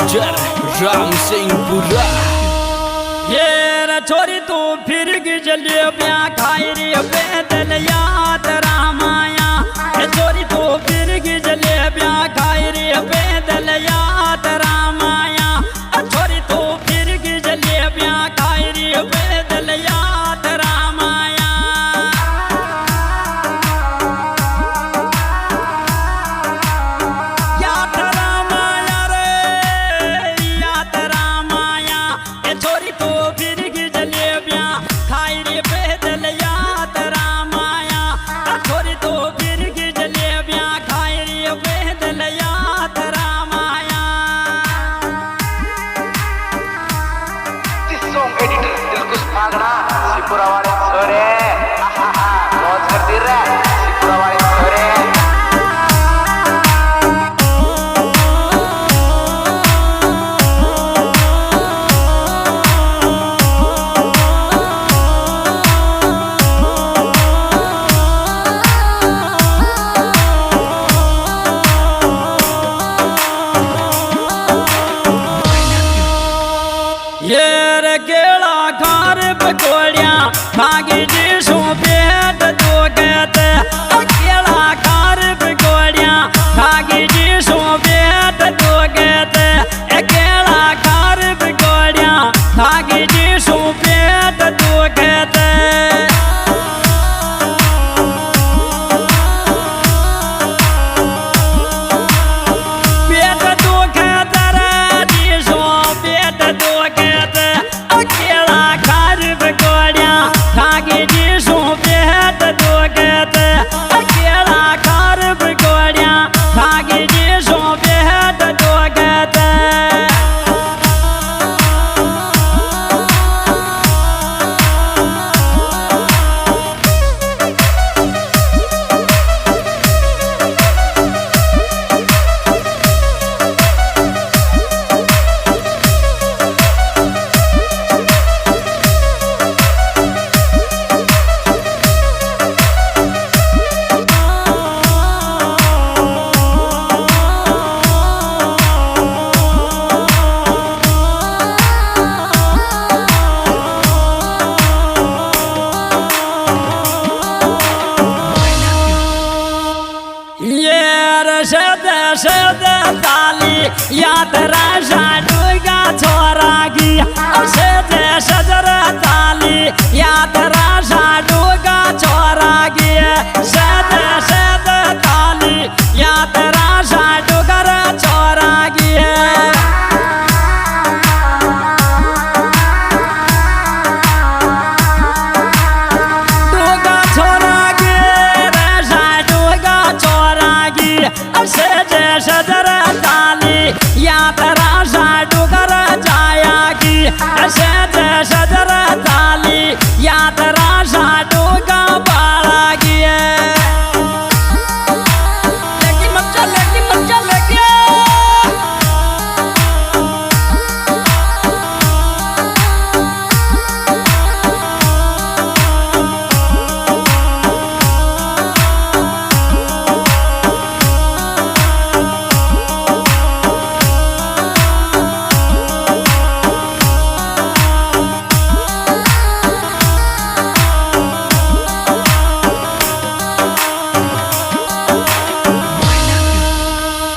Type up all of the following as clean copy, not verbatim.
Producer Ram Singhpura. ये रे छोरी तू फिर जलेबिया खाई रे पैदल याद रामाया। ये छोरी तू फिर जलेबिया खाई रे पैदल याद रामाया। छोरी तू फिर जलेबिया खाई रे पैदल याद रामाया। याद रामाया रे याद रामाया। ये छोरी तू फिर जलेबिया खाई रे पैदल याद रामाया। छोरी तू फिर जलेबिया खाई रे पैदल याद रामाया। सॉन्ग एडिटर दिलकुश मागना सिपुरा वाले छोरे मौज कर दी रे सिपुरा वाले छोरे। ये रे केला खार पकोड़िया भागी जी सो पेट दो कहते। केला खार पकोड़िया भागी जी सो पेट दो कहते। केला खार पकोड़िया भागी जी सो पेट दो कहते। पेट दो कहते रे जी सो पेट दो कहते। केला खार पकोड़िया भागी जी सो पेट दो कहते। केला खार पकोड़िया भागी जी सो पेट दो कहते। सद ताली याद राजा डूगा छोरा की। सद सदर ताली याद राजा डूगा छोरा की। सद सद ताली याद राजा डूगर छोरा की। डूगा छोरा की राजा डूगा छोरा की। सदर ताली याद राजा डूगर जाया की। सदर ताली याद राजा डूगा बाड़ा की। लेकिन मत लेके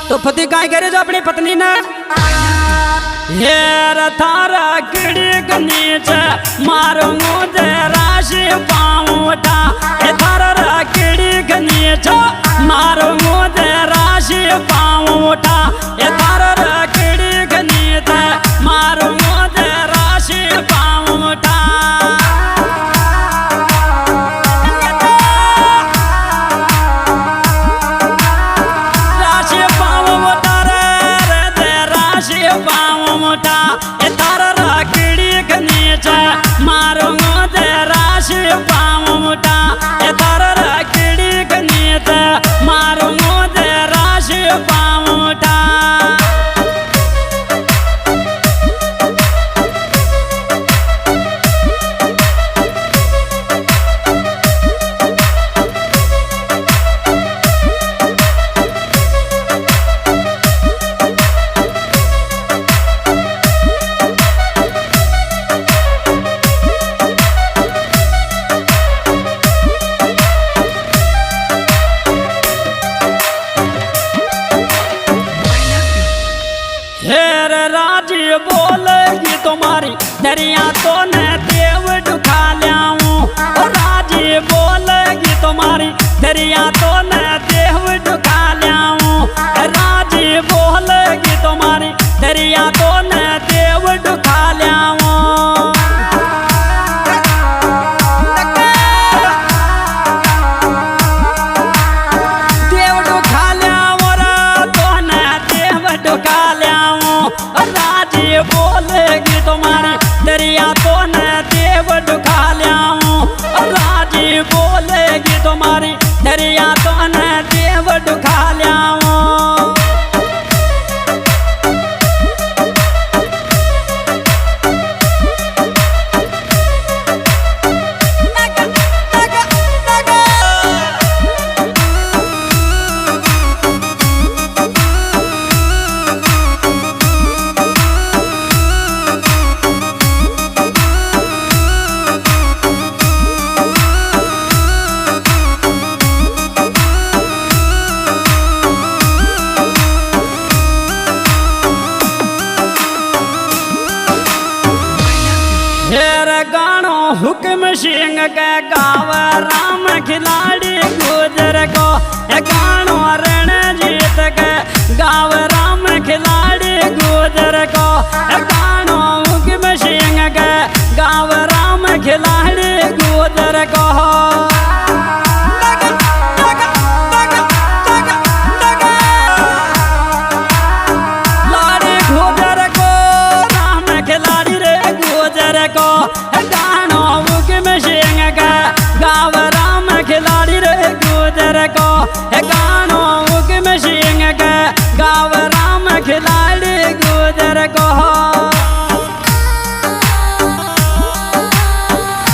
तो पति काय करे जो अपनी पत्नी ने। हेर थारा किड़ी गनीच मारो मुझे राशि पाऊटा। थारा किड़ी गनीच मारो मुझे राशि पाऊटा। थारा किड़ी गनीच मारो मुझे राशि पाऊटा। थारा किड़ी गनीच मारो मुझे राशि पाऊटा। थारा किड़ी गनीच मारो मुझे राशि पाऊटा। राजी बोलेगी तुम्हारी दरिया तो न देव दुखा लाऊं। राजी बोलेगी तुम्हारी दरिया तो न देव दुखा लाऊं। राजी बोलेगी तुम्हारी दरिया तो न देव दुखा लाऊं। देव दुखा लाऊं रे तो न देव दुखा लाऊं। राजी बोलेगी तुम्हारी दरिया तो न देव दुखा लाऊं। राजी बोलेगी तुम्हारी दरिया तो न देव दुखा लाऊं। गानो हुक्म सिंह के गाव राम खिलाड़ी गुजर को। गानो रणजीत के गाव राम खिलाड़ी गुजर को। गानो हुक्म सिंह के गाव राम खिलाड़ी गुजर को। लाड़ी गुजर को राम खिलाड़ी रे गुजर को। गानो हुक्म सिंह का गाव राम खिलाड़ी रे गुजर को। गानो हुक्म सिंह का गाव राम खिलाड़ी गुजर को।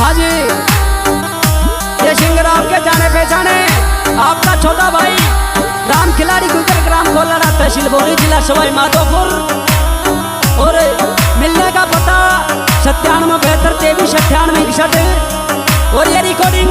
हाँ जी, ये सिंगराम के जाने पहचाने आपका छोटा भाई राम खिलाड़ी गुजर ग्राम कोलारा तहसील बोरी जिला सवाई माधोपुर। और मिलने का पता 97 72 23 98 61। और ये रिकॉर्डिंग